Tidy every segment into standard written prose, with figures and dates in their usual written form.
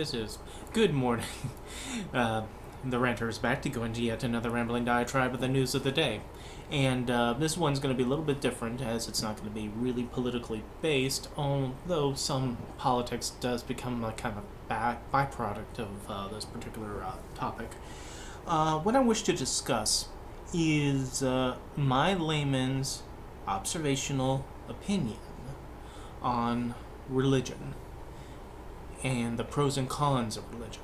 this is good morning. The Ranter is back to go into yet another rambling diatribe of the news of the day. And this one's going to be a little bit different, as it's not going to be really politically based, although some politics does become a kind of byproduct of this particular topic. What I wish to discuss is my layman's observational opinion on religion and the pros and cons of religion.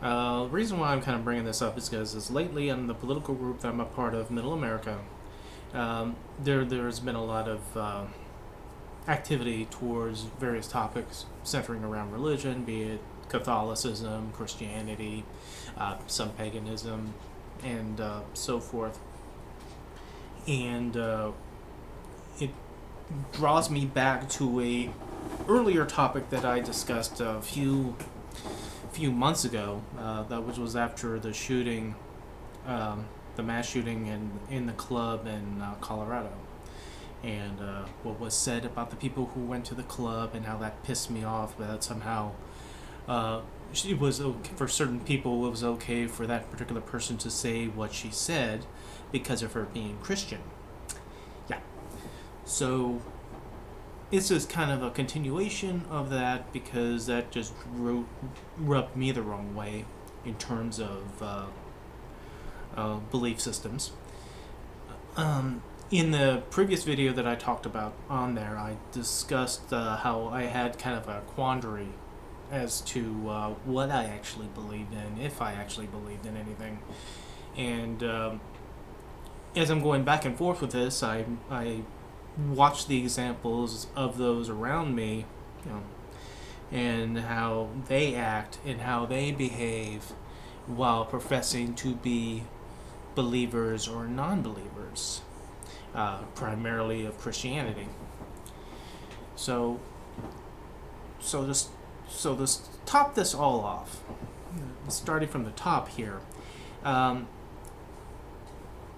The reason why I'm kind of bringing this up is because lately in the political group that I'm a part of, Middle America, there's been a lot of activity towards various topics centering around religion, be it Catholicism, Christianity, some paganism, and so forth. And it draws me back to a earlier topic that I discussed a few months ago, that was after the shooting, the mass shooting in the club in Colorado, and what was said about the people who went to the club and how that pissed me off. That somehow it was okay, for certain people it was okay for that particular person to say what she said because of her being Christian. Yeah. So this is kind of a continuation of that, because that just rubbed me the wrong way in terms of belief systems. In the previous video that I talked about on there, I discussed how I had kind of a quandary as to what I actually believed in, if I actually believed in anything. And as I'm going back and forth with this, I watch the examples of those around me, and how they act and how they behave while professing to be believers or non-believers, primarily of Christianity. So to top this all off, starting from the top here.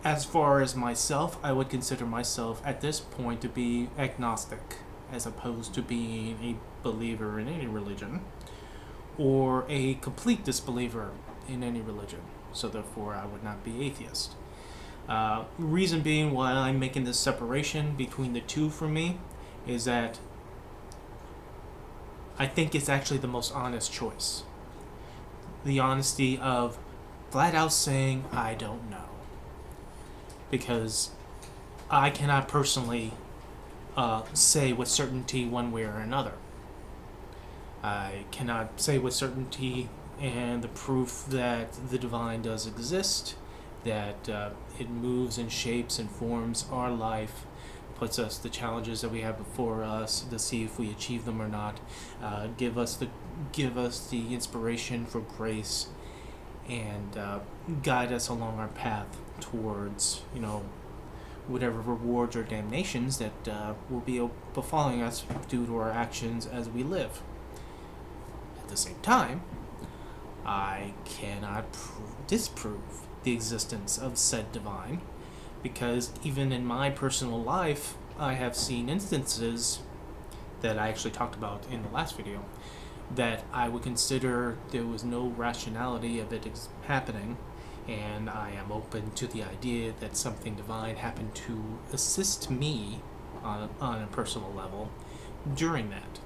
As far as myself, I would consider myself at this point to be agnostic, as opposed to being a believer in any religion, or a complete disbeliever in any religion. So therefore, I would not be atheist. Reason being why I'm making this separation between the two for me is that I think it's actually the most honest choice. The honesty of flat out saying, I don't know. Because I cannot personally say with certainty one way or another. I cannot say with certainty and the proof that the divine does exist, that it moves and shapes and forms our life, puts us the challenges that we have before us to see if we achieve them or not, give us the inspiration for grace, and guide us along our path towards, whatever rewards or damnations that will be befalling us due to our actions as we live. At the same time, I cannot disprove the existence of said divine, because even in my personal life, I have seen instances that I actually talked about in the last video that I would consider there was no rationality of it happening, and I am open to the idea that something divine happened to assist me on a personal level during that.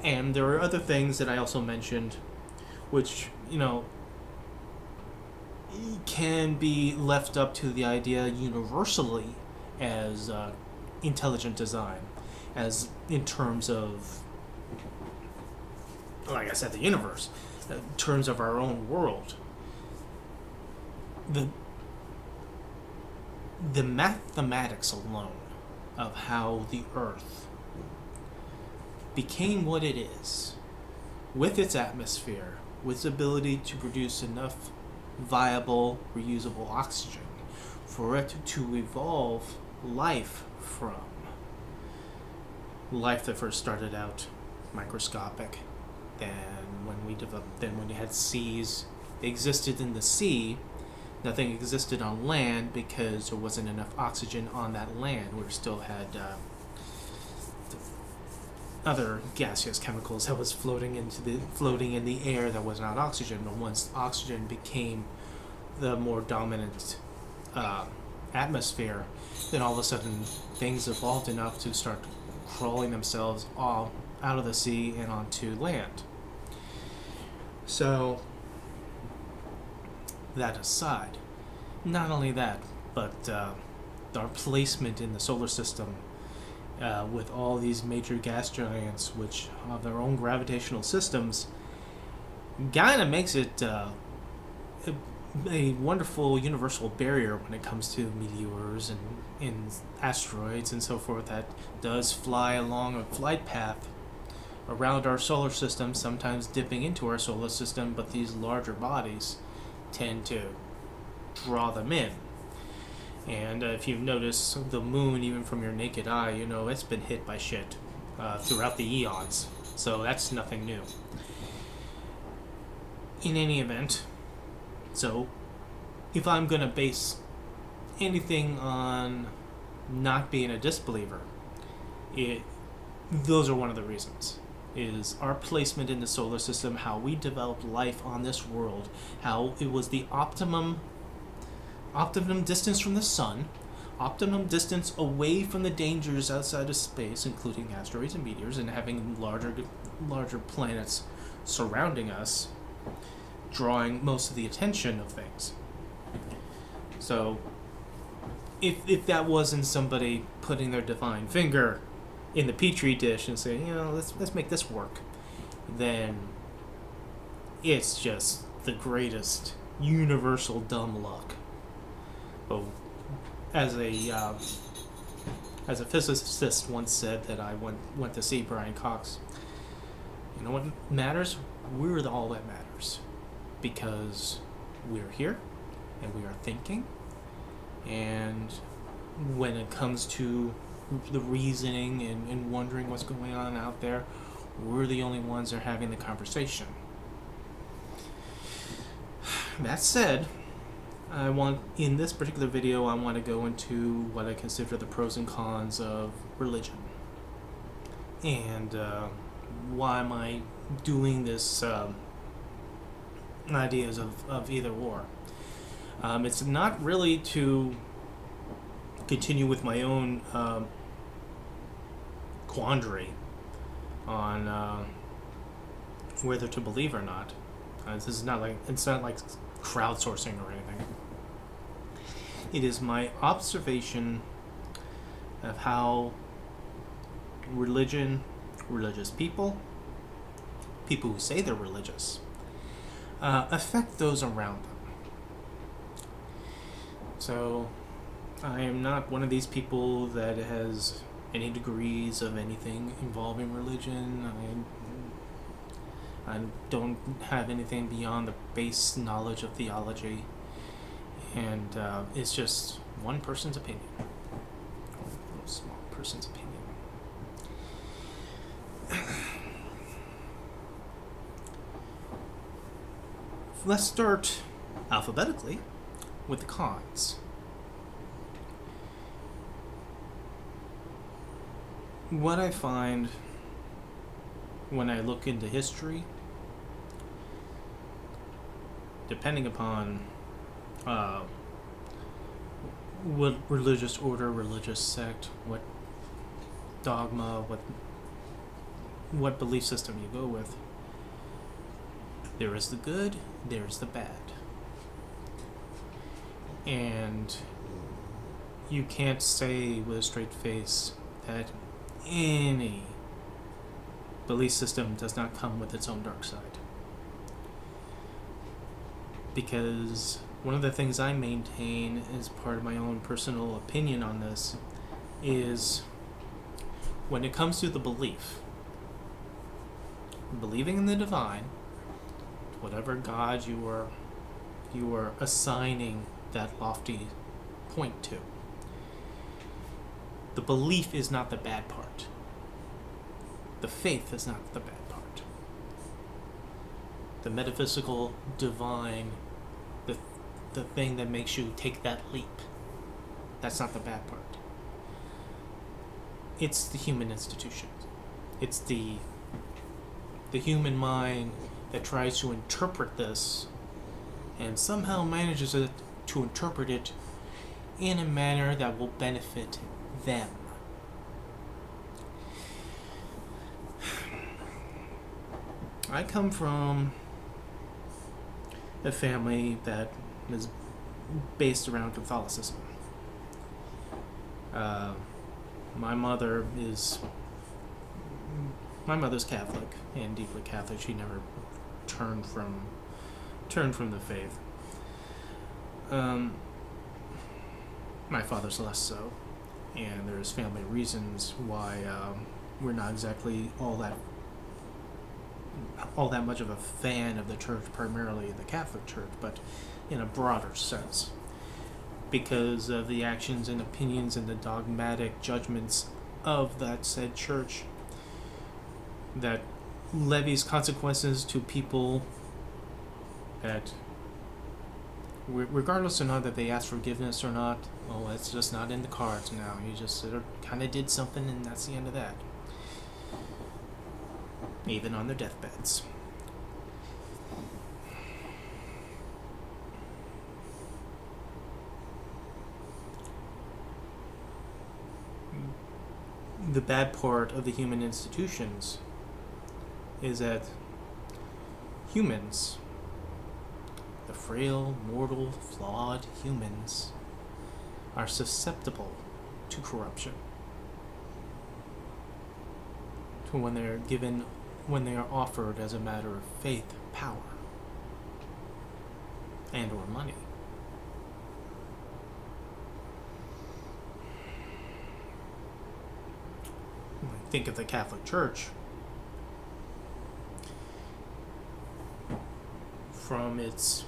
And there are other things that I also mentioned which, can be left up to the idea universally as intelligent design, as in terms of, like I said, the universe, in terms of our own world. The mathematics alone of how the Earth became what it is, with its atmosphere, with its ability to produce enough viable, reusable oxygen for it to evolve life from. Life that first started out microscopic, then when you had seas, they existed in the sea. Nothing existed on land because there wasn't enough oxygen on that land. We still had other gaseous chemicals that was floating in the air that was not oxygen. But once oxygen became the more dominant atmosphere, then all of a sudden things evolved enough to start crawling themselves all out of the sea and onto land. So, that aside, not only that, but our placement in the solar system with all these major gas giants, which have their own gravitational systems, kind of makes it a wonderful universal barrier when it comes to meteors and asteroids and so forth that does fly along a flight path around our solar system, sometimes dipping into our solar system, but these larger bodies tend to draw them in. And if you notice the moon, even from your naked eye, you know it's been hit by shit throughout the eons. So that's nothing new. In any event, so if I'm going to base anything on not being a disbeliever, those are one of the reasons. Is our placement in the solar system, how we developed life on this world, how it was the optimum distance from the sun, optimum distance away from the dangers outside of space, including asteroids and meteors, and having larger planets surrounding us, drawing most of the attention of things. So, if that wasn't somebody putting their divine finger in the petri dish and saying, let's make this work, then it's just the greatest universal dumb luck. But as a physicist once said that I went to see Brian Cox, you know what matters? We're all that matters, because we're here and we are thinking, and when it comes to the reasoning and wondering what's going on out there, we're the only ones that are having the conversation. That said, in this particular video, I want to go into what I consider the pros and cons of religion. And why am I doing this ideas of either or. It's not really to continue with my own quandary on whether to believe or not. This is not like crowdsourcing or anything. It is my observation of how religious people who say they're religious, affect those around them. So, I am not one of these people that has any degrees of anything involving religion. I don't have anything beyond the base knowledge of theology, and it's just one person's opinion. One small person's opinion. Let's start alphabetically with the cons. What I find when I look into history, depending upon what religious order, religious sect, what dogma, what belief system you go with, there is the good, there is the bad. And you can't say with a straight face that any belief system does not come with its own dark side. Because one of the things I maintain as part of my own personal opinion on this is when it comes to the believing in the divine, whatever God you are assigning that lofty point to, the belief is not the bad part. The faith is not the bad part. The metaphysical, divine, the thing that makes you take that leap, that's not the bad part. It's the human institution. It's the human mind that tries to interpret this and somehow manages to interpret it in a manner that will benefit them. I come from a family that is based around Catholicism. My mother's Catholic and deeply Catholic. She never turned from the faith. My father's less so, and there's family reasons why we're not exactly all that much of a fan of the church, primarily the Catholic Church, but in a broader sense, because of the actions and opinions and the dogmatic judgments of that said church that levies consequences to people that, regardless of not that they ask forgiveness or not, well, it's just not in the cards now. You just sort of kind of did something, and that's the end of that. Even on their deathbeds. The bad part of the human institutions is that humans, the frail, mortal, flawed humans, are susceptible to corruption. To when they are offered as a matter of faith, power, and or money. When I think of the Catholic Church, from its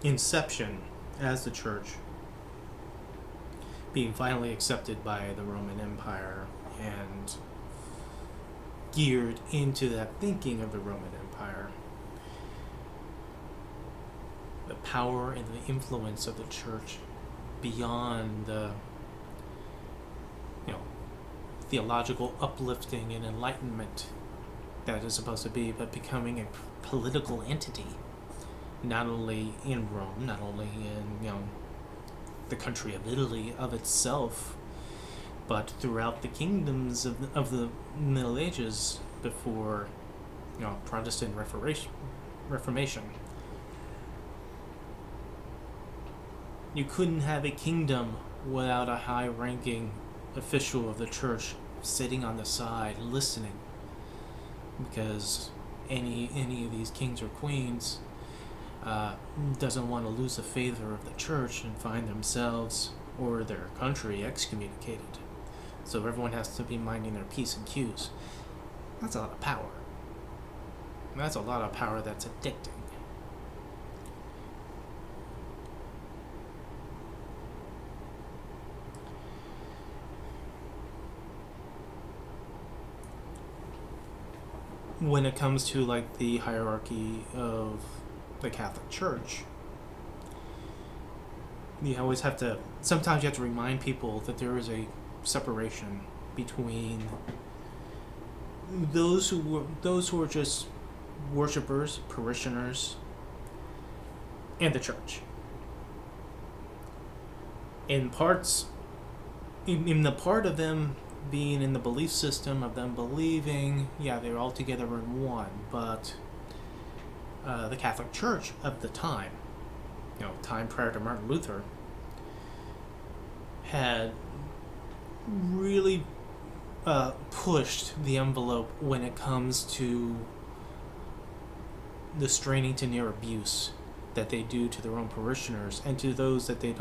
inception as the church, being finally accepted by the Roman Empire and geared into that thinking of the Roman Empire, the power and the influence of the church beyond the theological uplifting and enlightenment that is supposed to be, but becoming a political entity, not only in Rome, not only in the country of Italy of itself, but throughout the kingdoms of the Middle Ages before Protestant Reformation. You couldn't have a kingdom without a high-ranking official of the church sitting on the side listening, because any of these kings or queens doesn't want to lose the favor of the church and find themselves or their country excommunicated. So everyone has to be minding their P's and Q's. That's a lot of power. That's a lot of power that's addicting. When it comes to the hierarchy of the Catholic Church, sometimes you have to remind people that there is a separation between those who are just worshipers, parishioners, and the church. In the part of them being in the belief system of them believing, they're all together in one, but the Catholic Church of the time, time prior to Martin Luther, had really pushed the envelope when it comes to the straining to near abuse that they do to their own parishioners and to those that they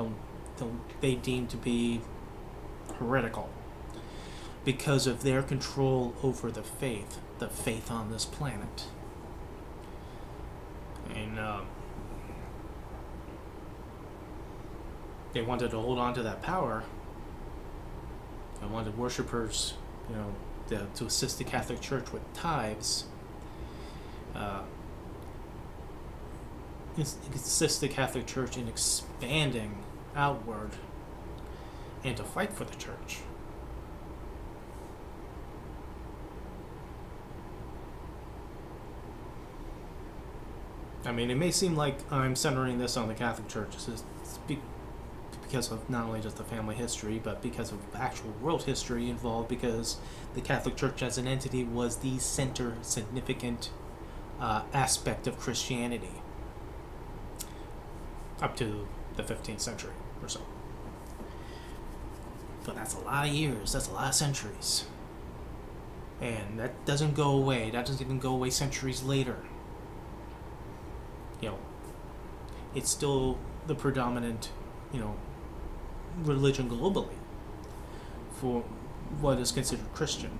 deem to be heretical, because of their control over the faith on this planet. And they wanted to hold on to that power. They wanted worshippers, to assist the Catholic Church with tithes. Assist the Catholic Church in expanding outward and to fight for the church. I mean, it may seem like I'm centering this on the Catholic Church because of not only just the family history, but because of actual world history involved, because the Catholic Church as an entity was the center significant aspect of Christianity up to the 15th century or so. But that's a lot of years, that's a lot of centuries. And that doesn't go away. That doesn't even go away centuries later. You know, it's still the predominant, religion globally for what is considered Christian.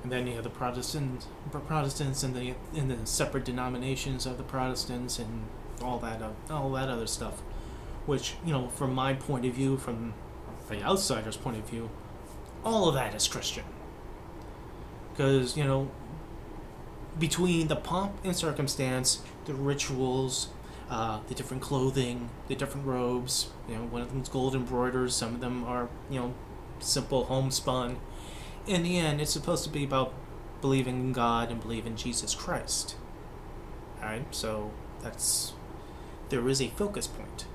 And then you have the Protestants and the separate denominations of the Protestants and all that other stuff, which, from my point of view, from the outsider's point of view, all of that is Christian. Because, between the pomp and circumstance, the rituals, the different clothing, the different robes, one of them's gold embroidered, some of them are, simple homespun. In the end, it's supposed to be about believing in God and believing in Jesus Christ. Alright, so there is a focus point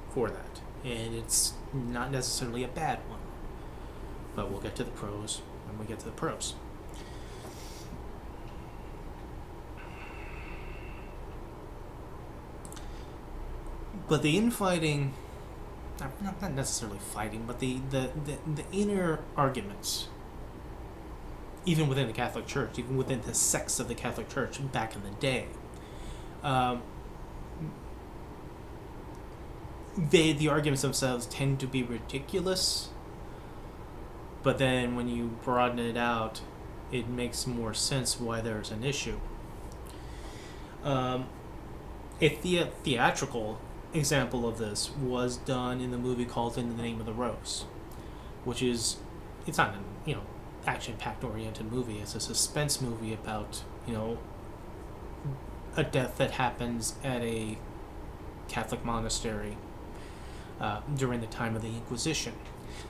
for that, and it's not necessarily a bad one. But we'll get to the pros when we get to the pros. But the infighting, not necessarily fighting, but the inner arguments, even within the Catholic Church, even within the sects of the Catholic Church back in the day, the arguments themselves tend to be ridiculous, but then when you broaden it out, it makes more sense why there's an issue. A theatrical example of this was done in the movie called In the Name of the Rose, which is, it's not an action-packed oriented movie. It's a suspense movie about a death that happens at a Catholic monastery during the time of the Inquisition,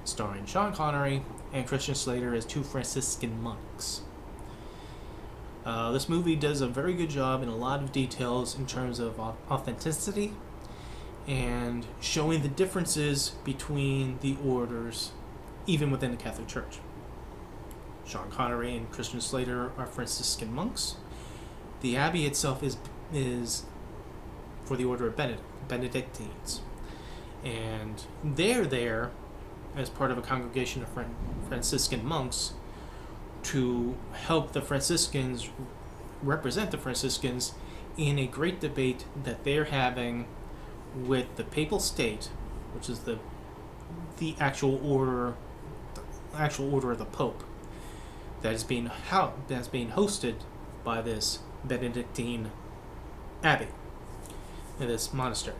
starring Sean Connery and Christian Slater as two Franciscan monks. This movie does a very good job in a lot of details in terms of authenticity and showing the differences between the orders, even within the Catholic Church. Sean Connery and Christian Slater are Franciscan monks. The abbey itself is for the order of Benedictines. And they're there as part of a congregation of Franciscan monks to help the Franciscans, represent the Franciscans in a great debate that they're having with the papal state, which is the actual order of the Pope, that is being hosted by this Benedictine abbey in this monastery.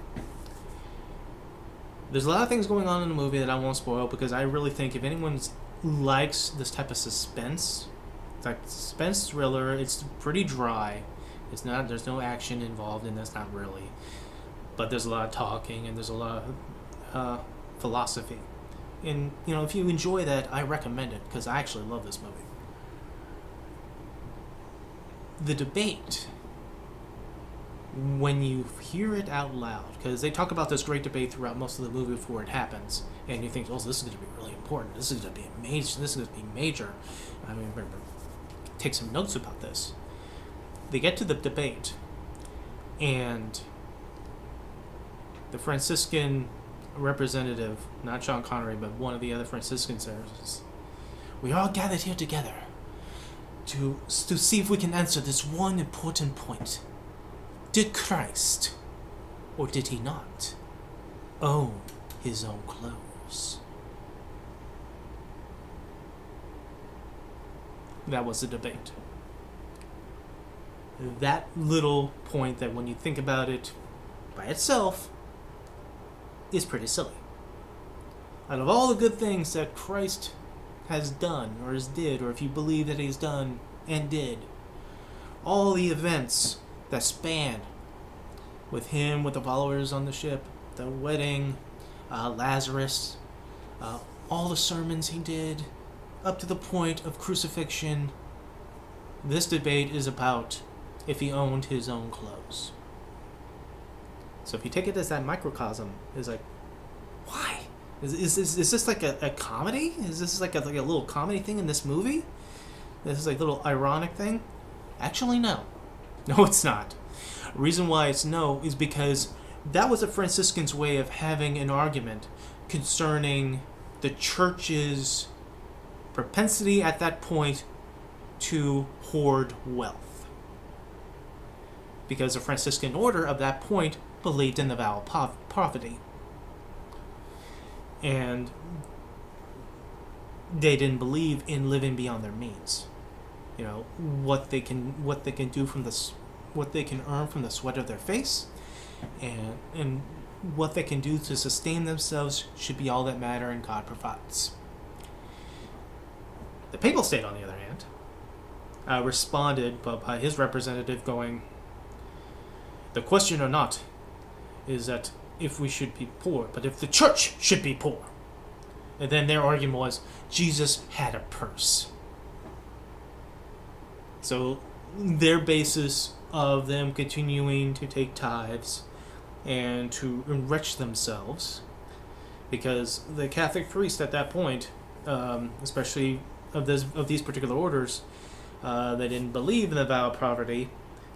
There's a lot of things going on in the movie that I won't spoil, because I really think if anyone likes this type of suspense, suspense thriller, it's pretty dry. There's no action involved in this, not really. But there's a lot of talking and there's a lot of philosophy. And, if you enjoy that, I recommend it, because I actually love this movie. The debate, when you hear it out loud, because they talk about this great debate throughout most of the movie before it happens, and you think, oh, this is going to be really important. This is going to be major. I mean, remember, take some notes about this. They get to the debate, and the Franciscan representative, not Sean Connery, but one of the other Franciscans, says, "We all gathered here together to see if we can answer this one important point. Did Christ, or did he not, own his own clothes?" That was the debate. That little point, that when you think about it by itself, is pretty silly. Out of all the good things that Christ has done, or did, or if you believe that he's done and did, all the events that span with him, with the followers on the ship, the wedding, Lazarus, all the sermons he did, up to the point of crucifixion, this debate is about if he owned his own clothes. So if you take it as that microcosm, it's like, why? Is this like a comedy? Is this like a little comedy thing in this movie? This is like a little ironic thing? Actually, no. No, it's not. The reason why it's no is because that was a Franciscan's way of having an argument concerning the church's propensity at that point to hoard wealth. Because the Franciscan order of that point believed in the vow of poverty. And they didn't believe in living beyond their means. You know, what they can do from what they can earn from the sweat of their face, and what they can do to sustain themselves should be all that matter, and God provides. The papal state, on the other hand, responded by his representative going, "The question or not is that if we should be poor, but if the church should be poor." And then their argument was, Jesus had a purse. So their basis of them continuing to take tithes and to enrich themselves, because the Catholic priest at that point, especially of these particular orders, they didn't believe in the vow of poverty.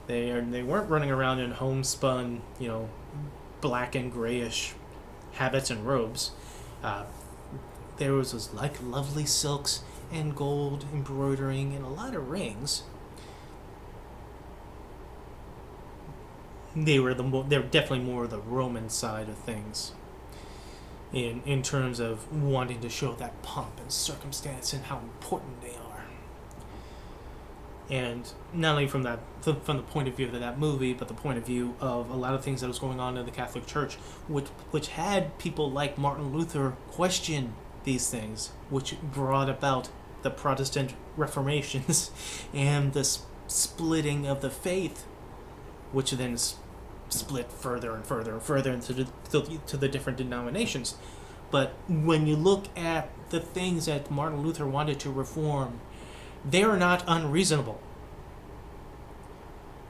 They weren't running around in homespun, black and grayish habits and robes. There was those lovely silks and gold embroidering and a lot of rings. They're definitely more the Roman side of things, in terms of wanting to show that pomp and circumstance and how important they are. And not only from the point of view of that movie, but the point of view of a lot of things that was going on in the Catholic Church, which had people like Martin Luther question these things, which brought about the Protestant Reformations and the splitting of the faith, which then split further and further and further into the different denominations. But when you look at the things that Martin Luther wanted to reform, they are not unreasonable.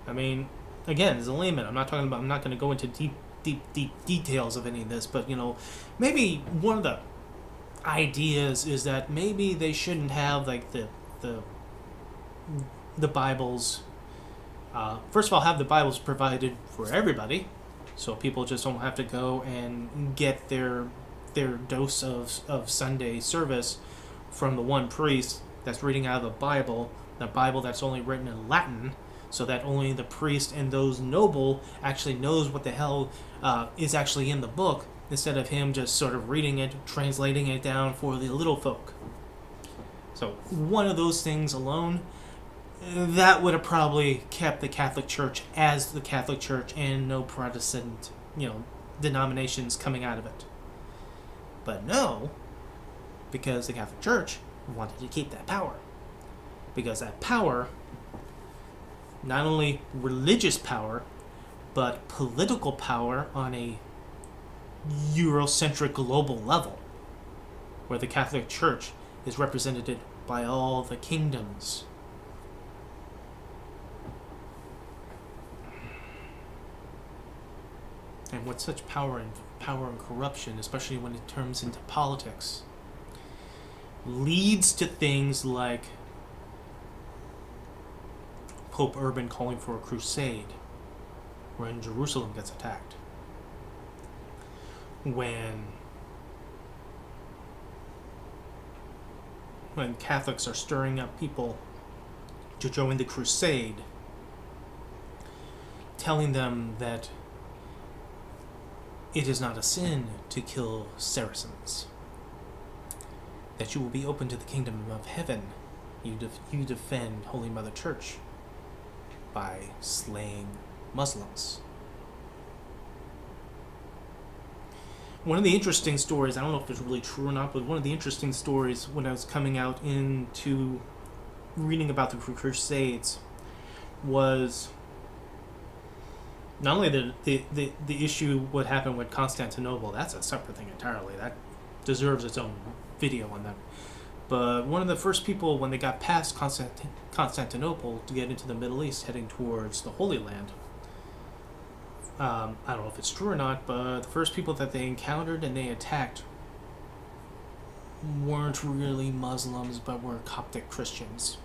I mean, again, as a layman, I'm not going to go into deep details of any of this, but maybe one of the ideas is that maybe they shouldn't have like the Bibles. First of all, have the Bibles provided for everybody, so people just don't have to go and get their dose of Sunday service from the one priest that's reading out of the Bible that's only written in Latin, so that only the priest and those noble actually knows what the hell is actually in the book, instead of him just sort of reading it, translating it down for the little folk. So one of those things alone, that would have probably kept the Catholic Church as the Catholic Church and no Protestant, denominations coming out of it. But no, because the Catholic Church wanted to keep that power. Because that power, not only religious power, but political power on a Eurocentric global level, where the Catholic Church is represented by all the kingdoms. And with such power and corruption, especially when it turns into politics, leads to things like Pope Urban calling for a crusade when Jerusalem gets attacked. When Catholics are stirring up people to join the crusade, telling them that it is not a sin to kill Saracens, that you will be open to the kingdom of heaven. You defend Holy Mother Church by slaying Muslims. One of the interesting stories, I don't know if it's really true or not, but one of the interesting stories when I was coming out into reading about the Crusades was not only the issue what happened with Constantinople. That's a separate thing entirely. That deserves its own video on that. But one of the first people, when they got past Constantinople to get into the Middle East, heading towards the Holy Land, I don't know if it's true or not, but the first people that they encountered and they attacked weren't really Muslims, but were Coptic Christians.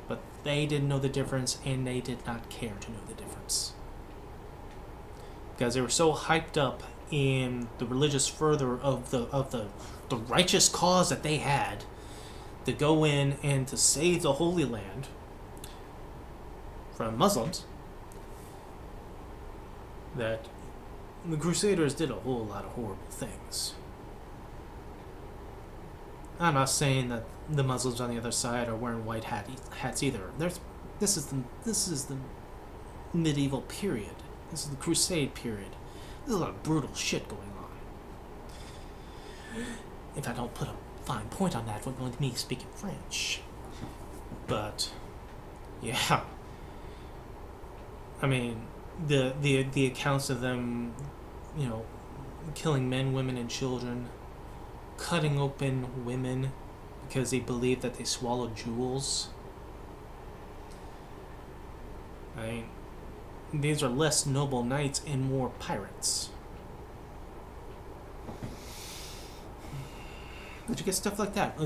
But they didn't know the difference, and they did not care to know the difference. Because they were so hyped up in the religious fervor of the righteous cause that they had to go in and to save the Holy Land from Muslims, that the Crusaders did a whole lot of horrible things. I'm not saying that the Muslims on the other side are wearing white hats either. This is the medieval period. This is the Crusade period. There's a lot of brutal shit going on. If I don't put a fine point on that with me speaking French. But yeah, I mean the accounts of them, killing men, women, and children, cutting open women because they believed that they swallowed jewels. I mean, these are less noble knights and more pirates. But you get stuff like that.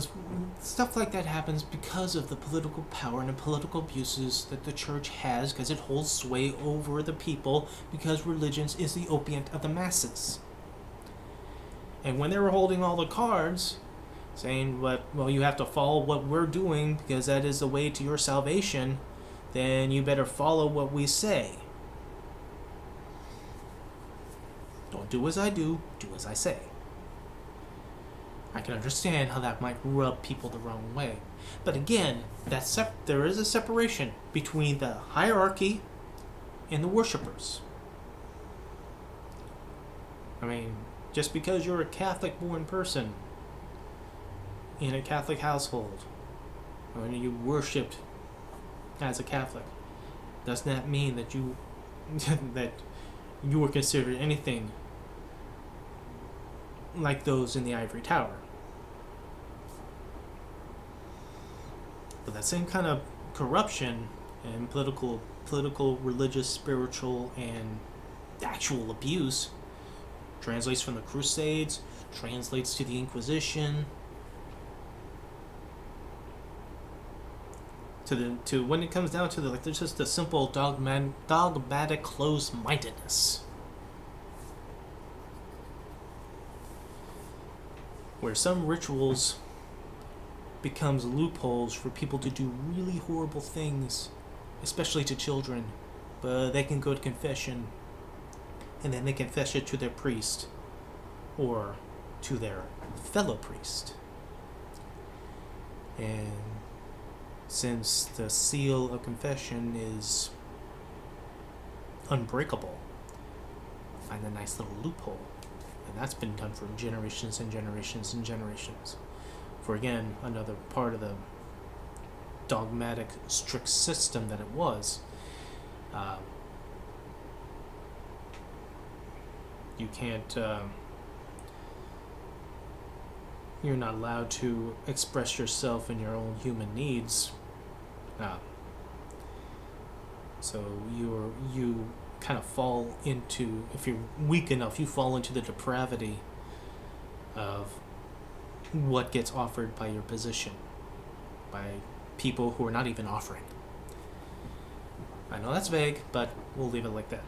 Stuff like that happens because of the political power and the political abuses that the church has, because it holds sway over the people, because religion is the opiate of the masses. And when they were holding all the cards, saying, well, you have to follow what we're doing because that is the way to your salvation, then you better follow what we say. Don't do as I do as I say. I can understand how that might rub people the wrong way. But again, there is a separation between the hierarchy and the worshippers. I mean, just because you're a Catholic-born person in a Catholic household, or you worshipped as a Catholic, does not mean that you that you were considered anything like those in the ivory tower. But that same kind of corruption and political, religious, spiritual, and actual abuse translates from the Crusades, translates to the Inquisition, to when it comes down to there's just a simple dogmatic closed-mindedness, where some rituals becomes loopholes for people to do really horrible things, especially to children, but they can go to confession and then they confess it to their priest or to their fellow priest. And since the seal of confession is unbreakable, find a nice little loophole. And that's been done for generations and generations and generations. For again, another part of the dogmatic, strict system that it was. You can't, you're not allowed to express yourself in your own human needs. So you kind of fall into, if you're weak enough, you fall into the depravity of what gets offered by your position, by people who are not even offering. I know that's vague, but we'll leave it like that.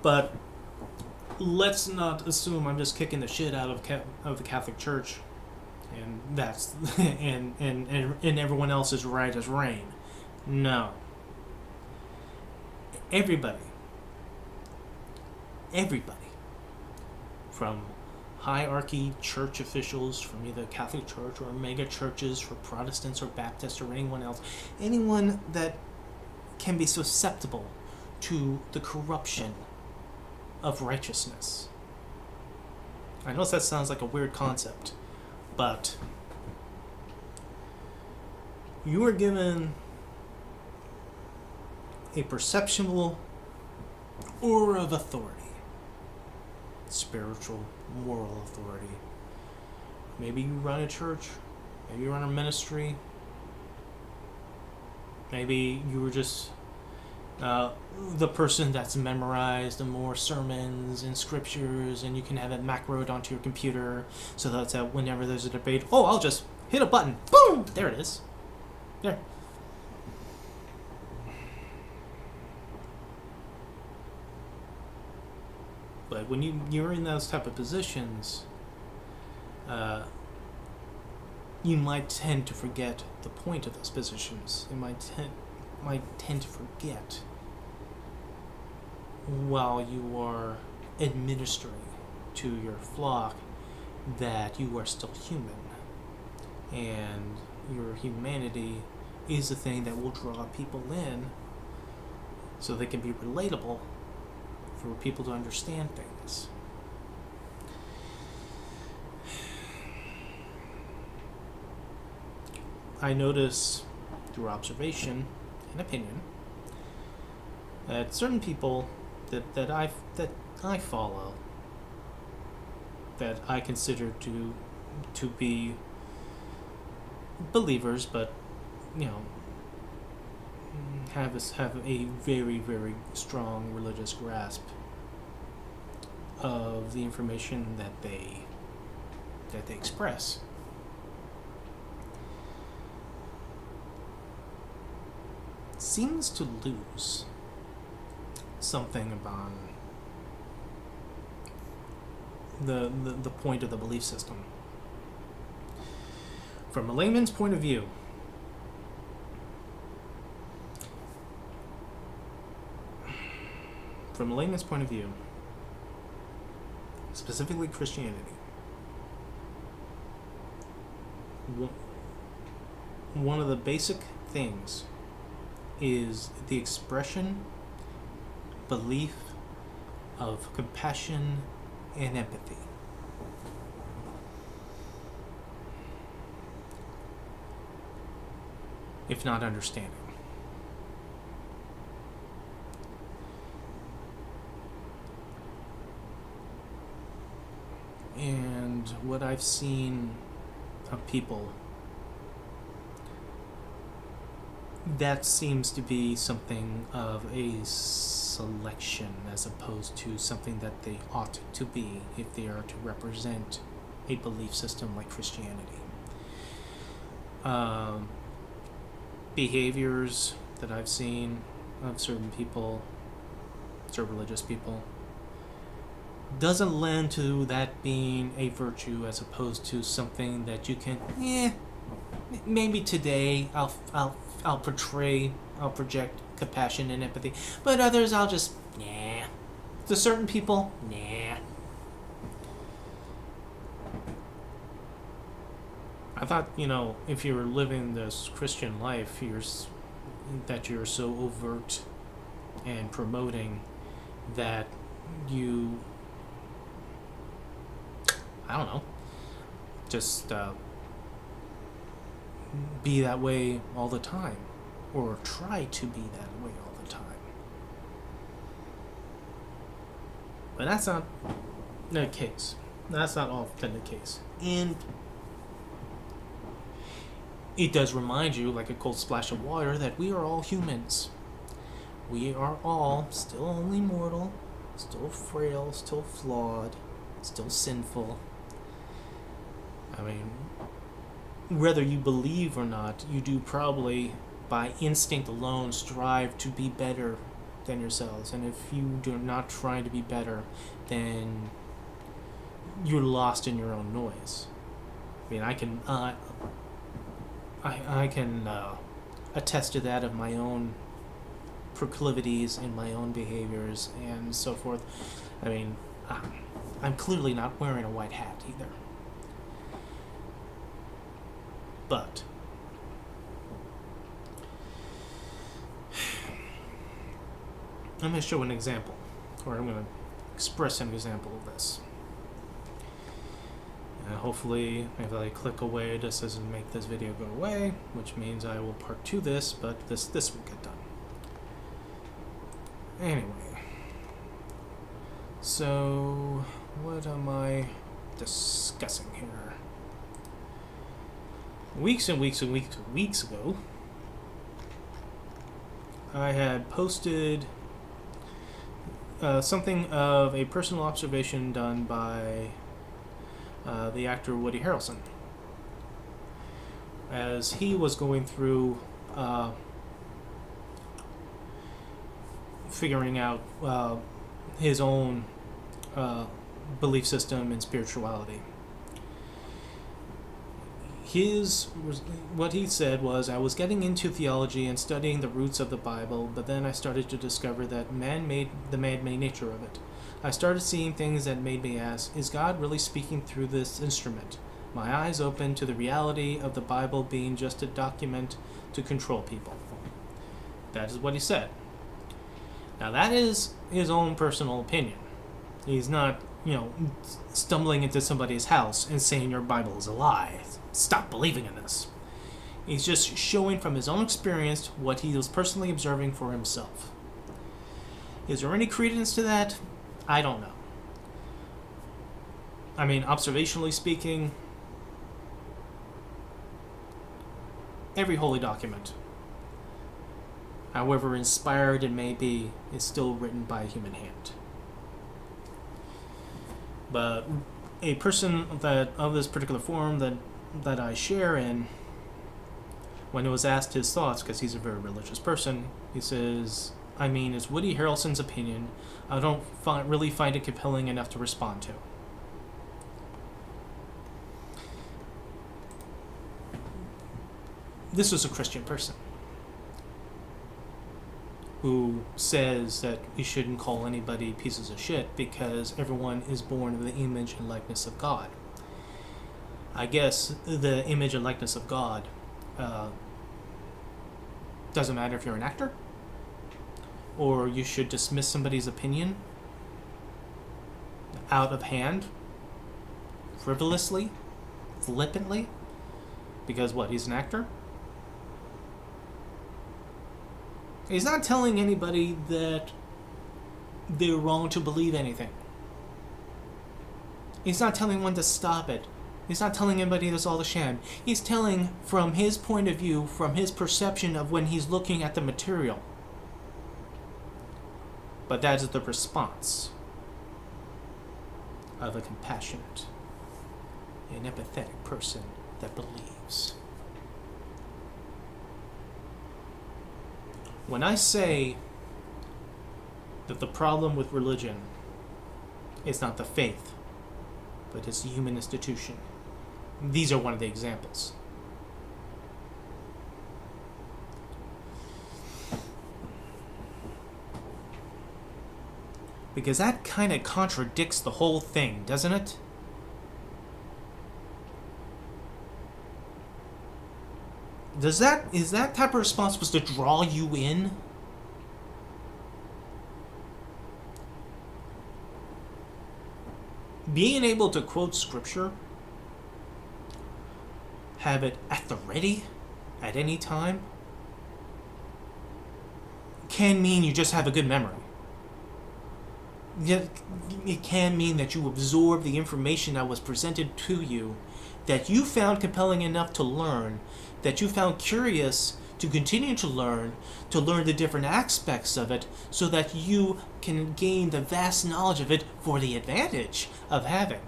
But let's not assume I'm just kicking the shit out of the Catholic Church, and that's and everyone else is right as rain. No. Everybody, from hierarchy church officials, from either Catholic Church or mega churches for Protestants or Baptists or anyone that can be susceptible to the corruption of righteousness. I know that sounds like a weird concept, but you are given a perceptible aura of authority, spiritual, moral authority, Maybe you run a church. Maybe you run a ministry. Maybe you were just the person that's memorized more sermons and scriptures, and you can have it macroed onto your computer so that whenever there's a debate, oh, I'll just hit a button. Boom! There it is. There. But when you're in those type of positions, you might tend to forget the point of those positions. You might tend to forget while you are administering to your flock that you are still human, and your humanity is the thing that will draw people in so they can be relatable for people to understand things. I notice through observation and opinion that certain people that I follow, that I consider to be believers, but have a very, very strong religious grasp of the information that they express. Seems to lose something about the point of the belief system. From a layman's point of view, specifically Christianity, one of the basic things is the expression, belief of compassion and empathy. If not understanding. And what I've seen of people, that seems to be something of a selection as opposed to something that they ought to be if they are to represent a belief system like Christianity. Behaviors that I've seen of certain people, certain religious people, doesn't lend to that being a virtue as opposed to something that you can, maybe today I'll project compassion and empathy, but others I'll just, To certain people, I thought, if you were living this Christian life, that you're so overt and promoting that you, I don't know, just be that way all the time, or try to be that way all the time. But that's not the case. That's not often the case. And it does remind you, like a cold splash of water, that we are all humans. We are all still only mortal, still frail, still flawed, still sinful. I mean, whether you believe or not, you do probably, by instinct alone, strive to be better than yourselves. And if you do not try to be better, then you're lost in your own noise. I mean, I can attest to that of my own proclivities and my own behaviors and so forth. I mean, I'm clearly not wearing a white hat either. But I'm going to show an example, or I'm going to express an example of this. And hopefully, if I click away, this doesn't make this video go away, which means I will part 2 this, but this will get done. Anyway, so what am I discussing here? weeks and weeks and weeks and weeks ago, I had posted something of a personal observation done by the actor Woody Harrelson, as he was going through figuring out his own belief system and spirituality. What he said was, I was getting into theology and studying the roots of the Bible, but then I started to discover that the man-made nature of it. I started seeing things that made me ask, is God really speaking through this instrument? My eyes opened to the reality of the Bible being just a document to control people. That is what he said. Now that is his own personal opinion. He's not, stumbling into somebody's house and saying your Bible is a lie. Stop believing in this. He's just showing from his own experience what he was personally observing for himself. Is there any credence to that? I don't know. I mean, observationally speaking, every holy document, however inspired it may be, is still written by a human hand. But a person that of this particular form that I share in, when he was asked his thoughts, because he's a very religious person, he says, it's Woody Harrelson's opinion. I don't really find it compelling enough to respond to. This was a Christian person who says that we shouldn't call anybody pieces of shit because everyone is born in the image and likeness of God. I guess the image and likeness of God doesn't matter if you're an actor, or you should dismiss somebody's opinion out of hand, frivolously, flippantly, because what, he's an actor? He's not telling anybody that they're wrong to believe anything. He's not telling one to stop it. He's not telling anybody that's all a sham. He's telling from his point of view, from his perception of when he's looking at the material. But that is the response of a compassionate and empathetic person that believes. When I say that the problem with religion is not the faith, but it's the human institution, these are one of the examples. Because that kind of contradicts the whole thing, doesn't it? Is that type of response supposed to draw you in? Being able to quote scripture, have it at the ready at any time, can mean you just have a good memory. It can mean that you absorb the information that was presented to you, that you found compelling enough to learn, that you found curious to continue to learn the different aspects of it, so that you can gain the vast knowledge of it for the advantage of having.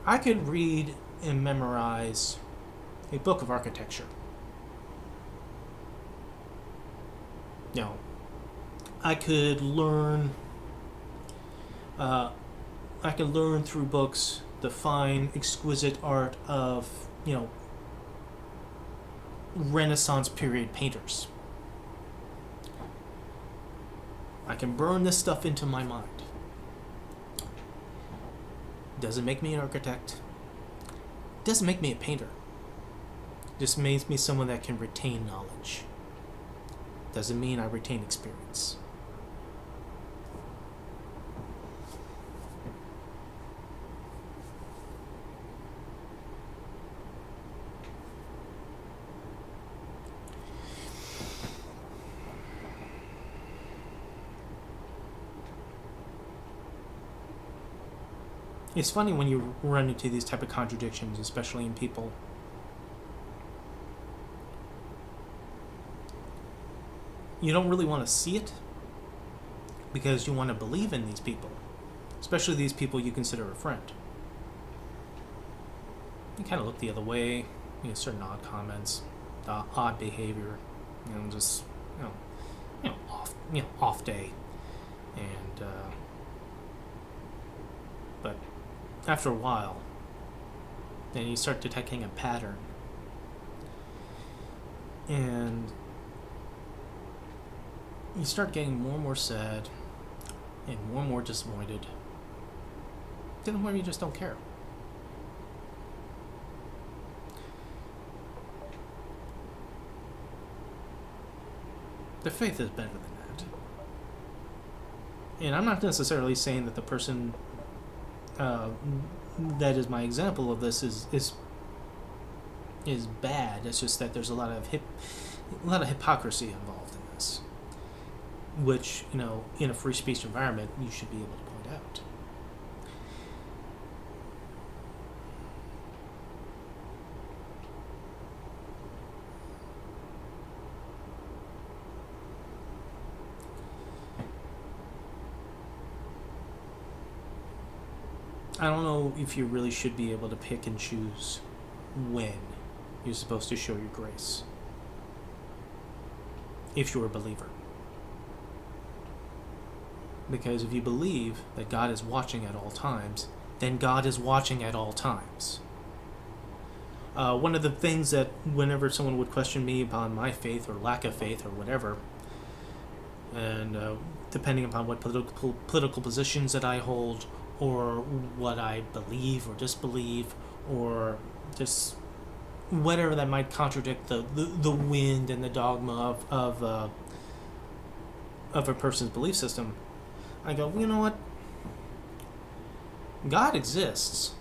I could read and memorize a book of architecture. I could learn through books the fine, exquisite art of, Renaissance period painters. I can burn this stuff into my mind. Doesn't make me an architect. Doesn't make me a painter. Just makes me someone that can retain knowledge. Doesn't mean I retain experience. it's funny when you run into these type of contradictions, especially in people. You don't really want to see it because you want to believe in these people, especially these people you consider a friend. You kind of look the other way, certain odd comments, odd behavior, just off day, and but after a while, then you start detecting a pattern, and you start getting more and more sad and more disappointed to the point where you just don't care. The faith is better than that. And I'm not necessarily saying that the person that is my example of this is bad. It's just that there's a lot of hypocrisy involved in this, which, in a free speech environment, you should be able to point out. I don't know if you really should be able to pick and choose when you're supposed to show your grace, if you're a believer. Because if you believe that God is watching at all times, then God is watching at all times. One of the things that whenever someone would question me upon my faith or lack of faith or whatever, and depending upon what political positions that I hold, or what I believe or disbelieve, or just whatever that might contradict the wind and the dogma of a person's belief system, I go, you know what? God exists.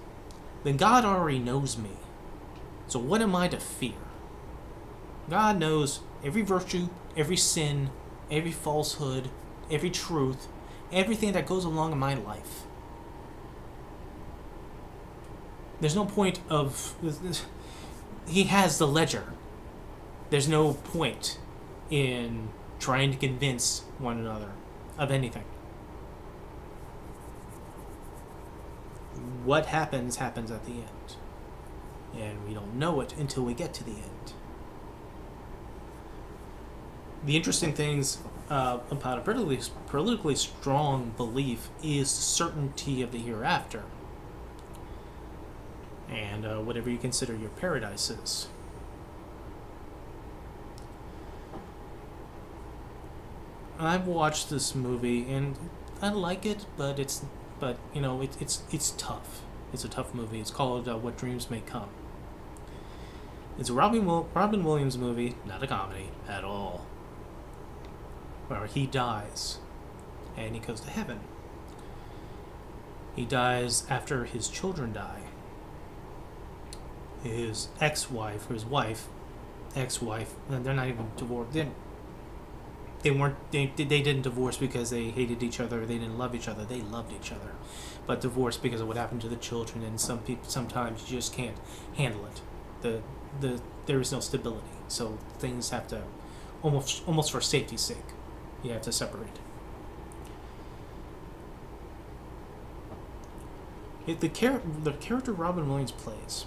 Then God already knows me. So what am I to fear? God knows every virtue, every sin, every falsehood, every truth, everything that goes along in my life. There's no point of... He has the ledger. There's no point in trying to convince one another of anything. What happens at the end. And we don't know it until we get to the end. The interesting things about a politically strong belief is certainty of the hereafter. And whatever you consider your paradise is. I've watched this movie and I like it, but it's tough. It's a tough movie. It's called What Dreams May Come. It's a Robin Williams movie, not a comedy at all, where he dies and he goes to heaven. He dies after his children die. His ex-wife, or his wife, ex-wife, and they're not even divorced. They didn't divorce because they hated each other. They didn't love each other. They loved each other, but divorced because of what happened to the children. And some people sometimes you just can't handle it. There is no stability, so things have to almost for safety's sake, you have to separate. The character Robin Williams plays,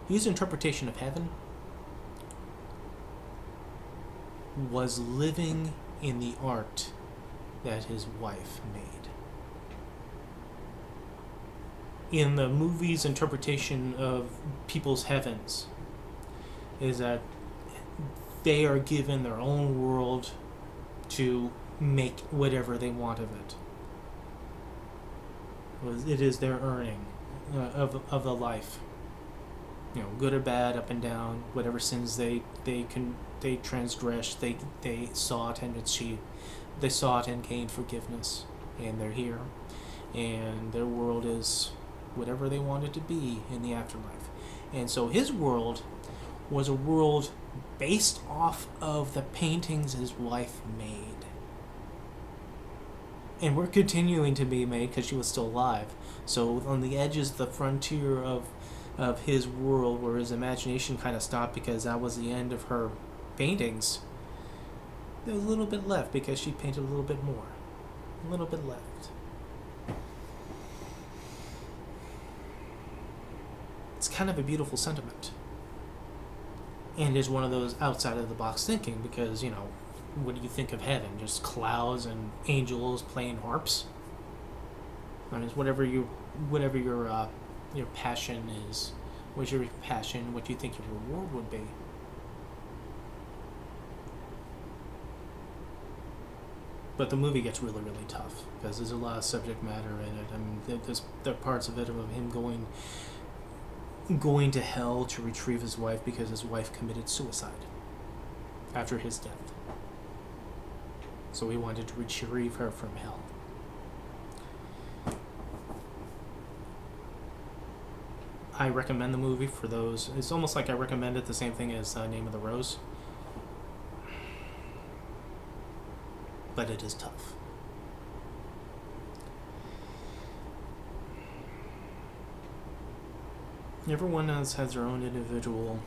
his interpretation of heaven was living in the art that his wife made. In the movie's interpretation of people's heavens is that they are given their own world to make whatever they want of it. It is their earning of the life. Good or bad, up and down, whatever sins they transgressed, they sought and achieved. They sought and gained forgiveness, and they're here, and their world is whatever they want it to be in the afterlife. And so his world was a world based off of the paintings his wife made. and were continuing to be made because she was still alive. So on the edges, the frontier of his world, where his imagination kind of stopped because that was the end of her paintings, there was a little bit left because she painted a little bit more, a little bit left. It's kind of a beautiful sentiment, and is one of those outside of the box thinking, because what do you think of heaven? Just clouds and angels playing harps? I mean, it's whatever your passion is. What's your passion? What do you think your reward would be? But the movie gets really, really tough because there's a lot of subject matter in it. I mean, there are parts of it of him going to hell to retrieve his wife because his wife committed suicide after his death. So he wanted to retrieve her from hell. I recommend the movie for those. It's almost like I recommend it the same thing as Name of the Rose. But it is tough. Everyone has their own individual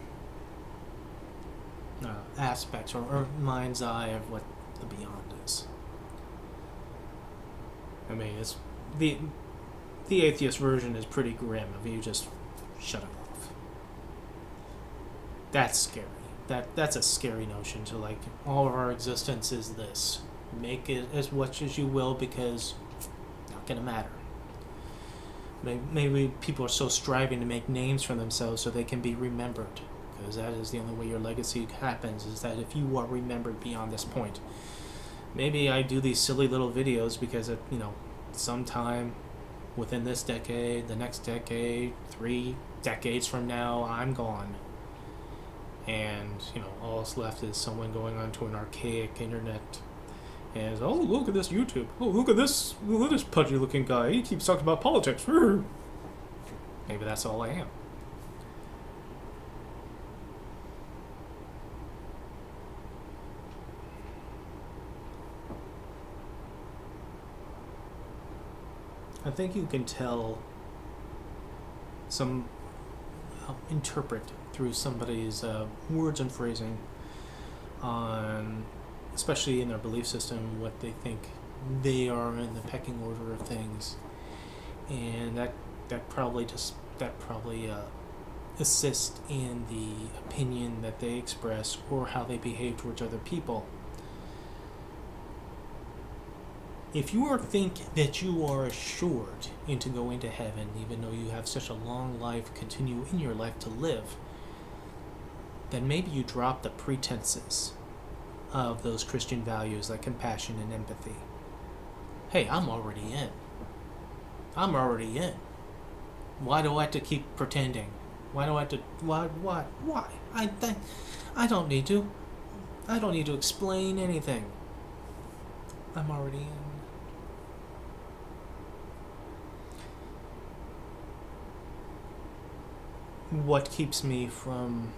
aspects or mind's eye of what the beyond is. I mean, it's the atheist version is pretty grim if you just shut it off. That's scary. That's a scary notion to, like, all of our existence is this. Make it as much as you will because it's not gonna matter. Maybe people are so striving to make names for themselves so they can be remembered, because that is the only way your legacy happens, is that if you are remembered beyond this point. Maybe I do these silly little videos because sometime within this decade, the next decade, 3 decades from now, I'm gone. And, all that's left is someone going onto an archaic internet and, oh, look at this YouTube. Oh, look at this pudgy looking guy. He keeps talking about politics. Maybe that's all I am. I think you can tell interpret through somebody's words and phrasing on, especially in their belief system, what they think they are in the pecking order of things, and that probably assists in the opinion that they express or how they behave towards other people. If you think that you are assured into going to heaven, even though you have such a long life continue in your life to live, then maybe you drop the pretenses of those Christian values like compassion and empathy. Hey, I'm already in. Why do I have to keep pretending? Why? I don't need to. I don't need to explain anything. I'm already in. What keeps me from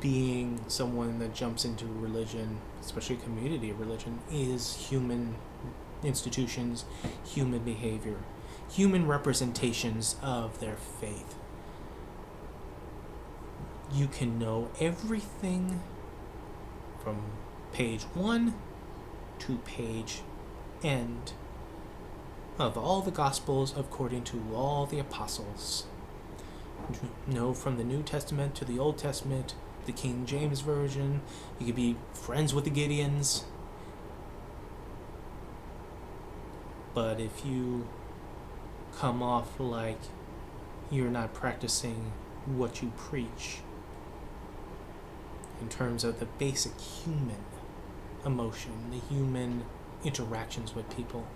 being someone that jumps into religion, especially community religion, is human institutions, human behavior, human representations of their faith. You can know everything from page 1 to page end of all the Gospels according to all the apostles. Know from the New Testament to the Old Testament, the King James Version. You could be friends with the Gideons. But if you come off like you're not practicing what you preach in terms of the basic human emotion, the human interactions with people,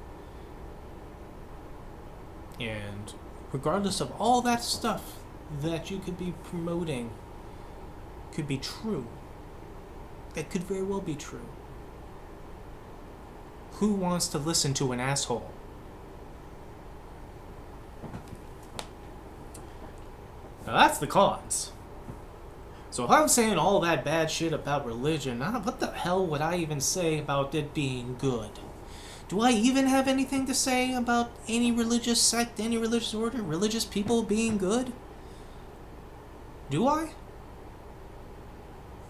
and regardless of all that stuff that you could be promoting could be true, that could very well be true, who wants to listen to an asshole? Now that's the cons. So if I'm saying all that bad shit about religion, what the hell would I even say about it being good? Do I even have anything to say about any religious sect, any religious order, religious people being good? Do I?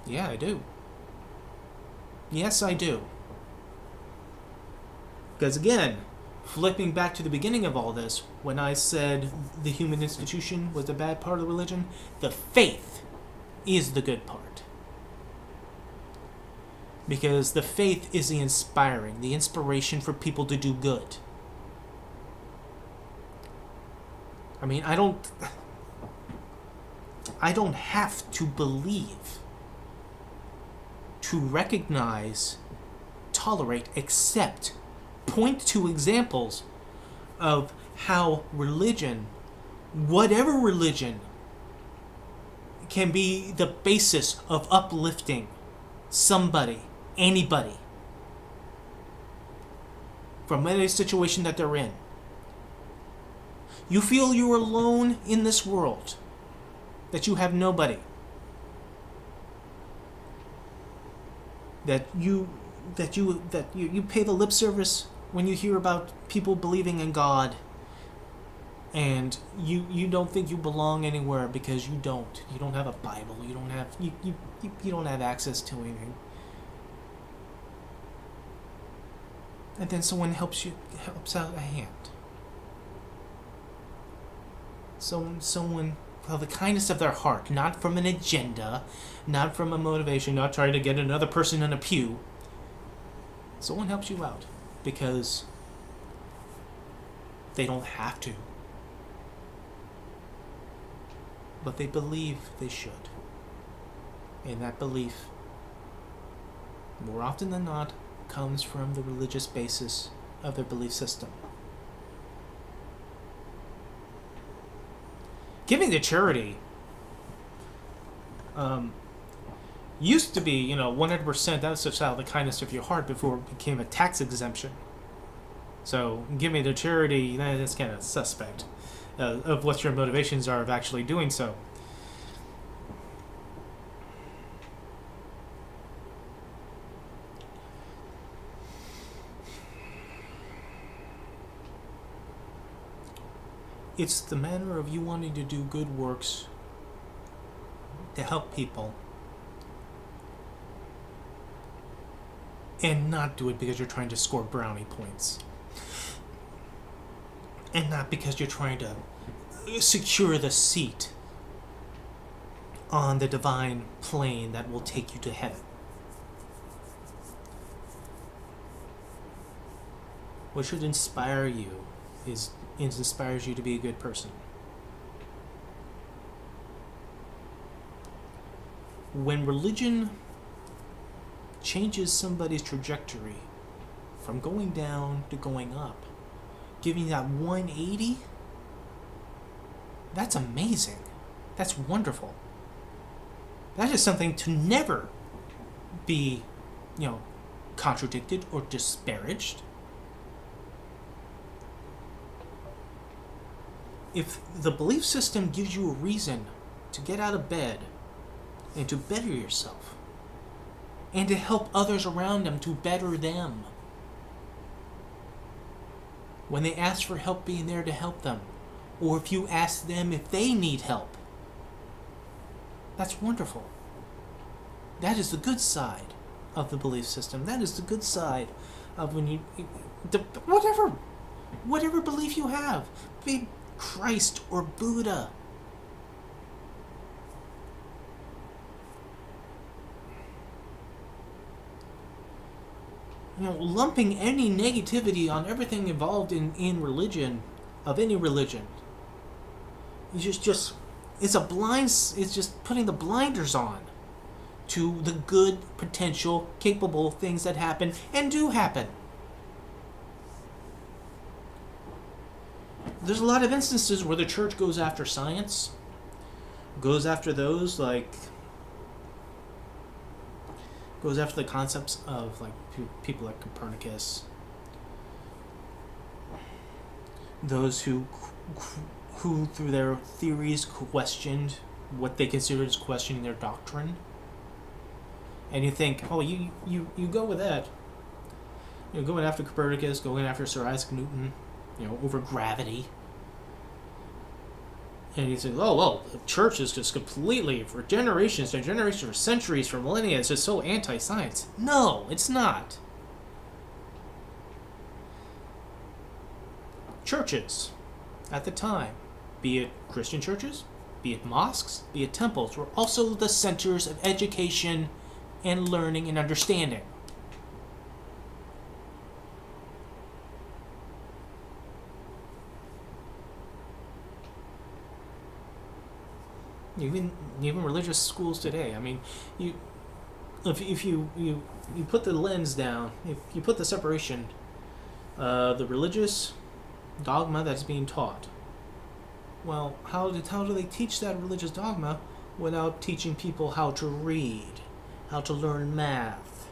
Yeah, I do. Yes, I do. Because again, flipping back to the beginning of all this, when I said the human institution was the bad part of the religion, the faith is the good part. Because the faith is the inspiring, the inspiration for people to do good. I mean, I don't have to believe to recognize, tolerate, accept, point to examples of how religion, whatever religion, can be the basis of uplifting somebody, anybody, from any situation that they're in. You feel you're alone in this world, that you have nobody, that you pay the lip service when you hear about people believing in God, and you don't think you belong anywhere because you don't have a Bible, you don't have access to anything. And then someone helps out a hand. Someone, well, the kindness of their heart, not from an agenda, not from a motivation, not trying to get another person in a pew. Someone helps you out because they don't have to, but they believe they should. And that belief, more often than not, comes from the religious basis of their belief system. Giving to charity used to be, 100%. That was just out of the kindness of your heart before it became a tax exemption. So giving to charity, that's kind of suspect of what your motivations are of actually doing so. It's the manner of you wanting to do good works to help people and not do it because you're trying to score brownie points, and not because you're trying to secure the seat on the divine plane that will take you to heaven. What should inspire you inspires you to be a good person. When religion changes somebody's trajectory from going down to going up, giving that 180, that's amazing. That's wonderful. That is something to never be, contradicted or disparaged. If the belief system gives you a reason to get out of bed and to better yourself, and to help others around them to better them, when they ask for help, being there to help them, or if you ask them if they need help, that's wonderful. That is the good side of the belief system. That is the good side of when you, whatever belief you have, be Christ or Buddha. Lumping any negativity on everything involved in religion, of any religion, it's just it's just putting the blinders on to the good, potential, capable things that happen and do happen. There's a lot of instances where the church goes after science, goes after those goes after the concepts of people like Copernicus, those who through their theories questioned what they considered as questioning their doctrine. And you think, oh, you go with that. going after Copernicus, going after Sir Isaac Newton, over gravity. And he says, oh, well, the church is just completely, for generations and generations, for centuries, for millennia, it's just so anti-science. No, it's not. Churches, at the time, be it Christian churches, be it mosques, be it temples, were also the centers of education and learning and understanding. Even religious schools today. I mean, if you put the lens down, if you put the separation, the religious dogma that's being taught. Well, how do they teach that religious dogma without teaching people how to read, how to learn math,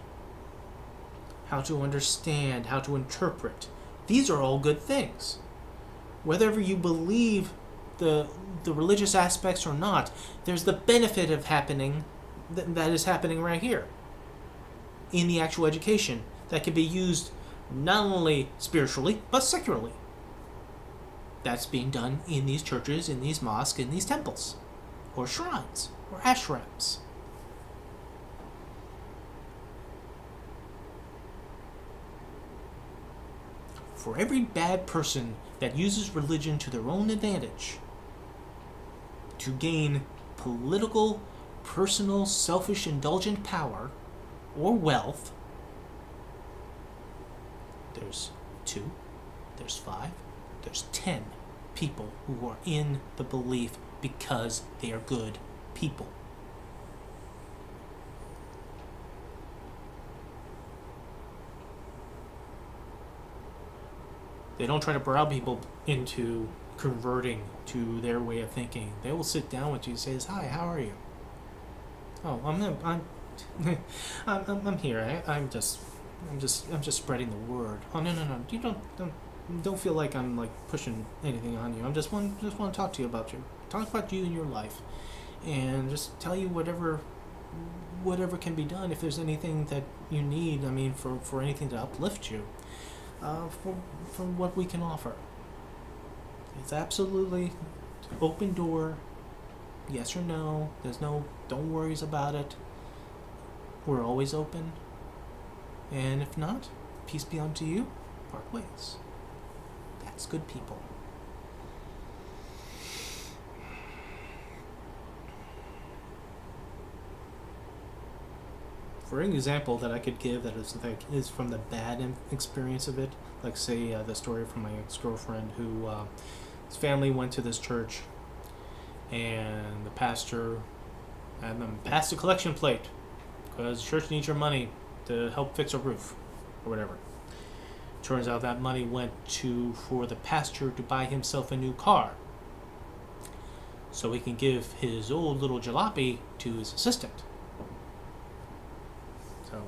how to understand, how to interpret? These are all good things. Whether you believe the religious aspects or not, there's the benefit of happening that is happening right here in the actual education that can be used not only spiritually but secularly. That's being done in these churches, in these mosques, in these temples, or shrines, or ashrams. For every bad person that uses religion to their own advantage, to gain political, personal, selfish, indulgent power, or wealth, there's 2, there's 5, there's 10 people who are in the belief because they are good people. They don't try to bribe people into converting to their way of thinking. They will sit down with you and say, "Hi, how are you?" "Oh, I'm here. I'm just spreading the word." "Oh, no. You don't feel like I'm like pushing anything on you. I just want to talk to you about you and your life, and just tell you whatever can be done if there's anything that you need. I mean, for anything to uplift you, for what we can offer. It's absolutely open door. Yes or no. There's no don't worries about it. We're always open. And if not, peace be unto you. Part ways." That's good people. For an example that I could give that is from the bad experience of it, like say the story from my ex-girlfriend who his family went to this church and the pastor had them pass the collection plate because the church needs your money to help fix a roof or whatever. Turns out that money went for the pastor to buy himself a new car so he can give his old little jalopy to his assistant. So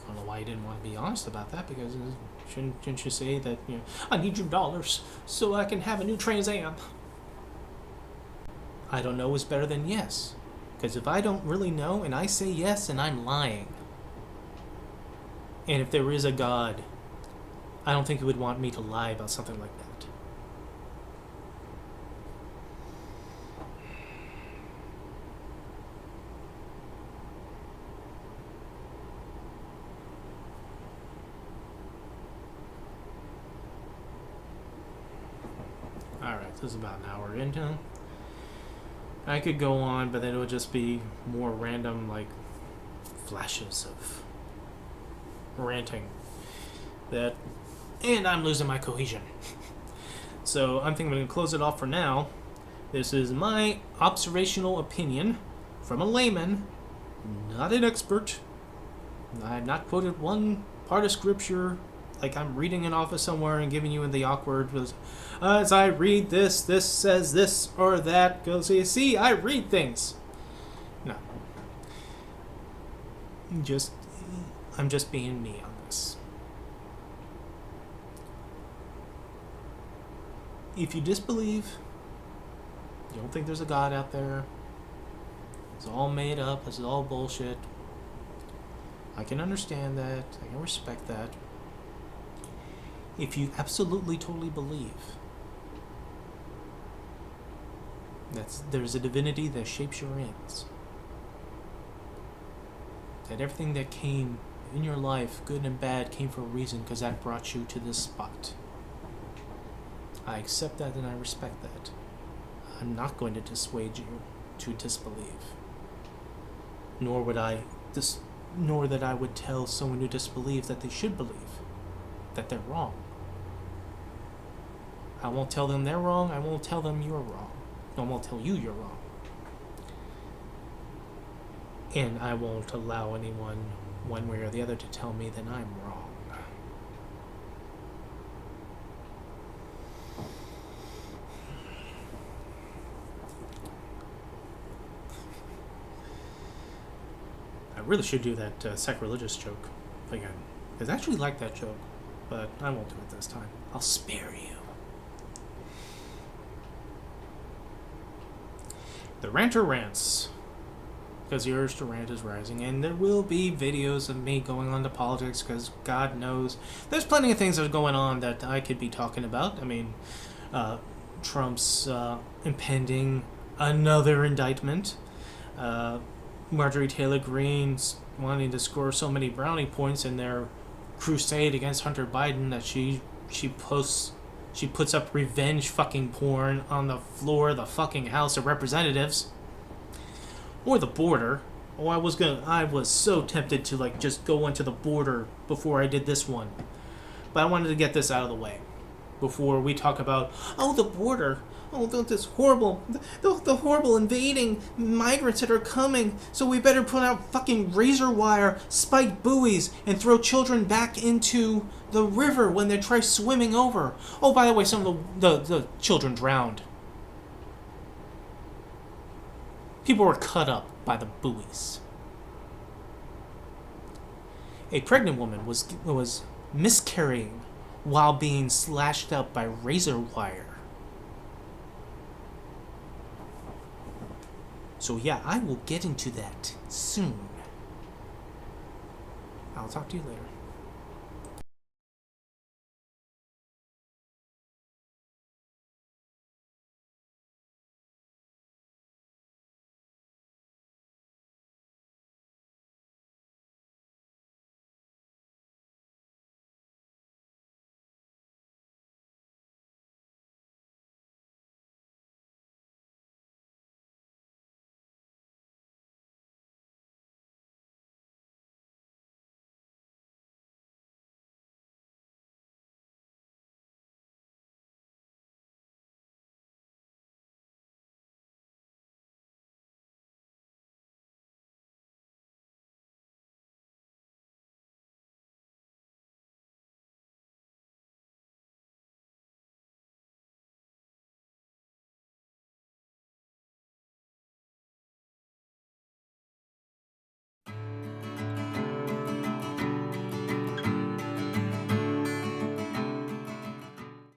I don't know why he didn't want to be honest about that, because shouldn't you say that, "I need your dollars so I can have a new Trans Am"? I don't know is better than yes, because if I don't really know and I say yes, and I'm lying. And if there is a God, I don't think he would want me to lie about something like that. Alright, this is about an hour into. I could go on, but then it would just be more random, like, flashes of ranting. And I'm losing my cohesion. So I'm thinking I'm going to close it off for now. This is my observational opinion from a layman, not an expert. I have not quoted one part of scripture like I'm reading it off of somewhere and giving you the awkward, as I read this says this or that. Go see, I read things. No. I'm just being me on this. If you disbelieve, you don't think there's a God out there, it's all made up, it's all bullshit, I can understand that. I can respect that. If you absolutely, totally believe that there's a divinity that shapes your ends, that everything that came in your life, good and bad, came for a reason because that brought you to this spot. I accept that and I respect that. I'm not going to dissuade you to disbelieve. Nor that I would tell someone who disbelieves that they should believe, that they're wrong. I won't tell them they're wrong. I won't tell them you're wrong. I won't tell you you're wrong. And I won't allow anyone, one way or the other, to tell me that I'm wrong. I really should do that sacrilegious joke again. Because I actually like that joke, but I won't do it this time. I'll spare you. The Ranter rants. Because the urge to rant is rising, and there will be videos of me going on to politics, because God knows there's plenty of things that are going on that I could be talking about. I mean, Trump's impending another indictment, Marjorie Taylor Greene's wanting to score so many brownie points in their crusade against Hunter Biden that she puts up revenge fucking porn on the floor of the fucking House of Representatives. Or the border. Oh, I was so tempted to just go into the border before I did this one. But I wanted to get this out of the way before we talk about, the border. This horrible, the horrible invading migrants that are coming. So we better put out fucking razor wire, spiked buoys, and throw children back into the river when they try swimming over. Oh, by the way, some of the children drowned. People were cut up by the buoys. A pregnant woman was miscarrying while being slashed up by razor wire. So yeah, I will get into that soon. I'll talk to you later.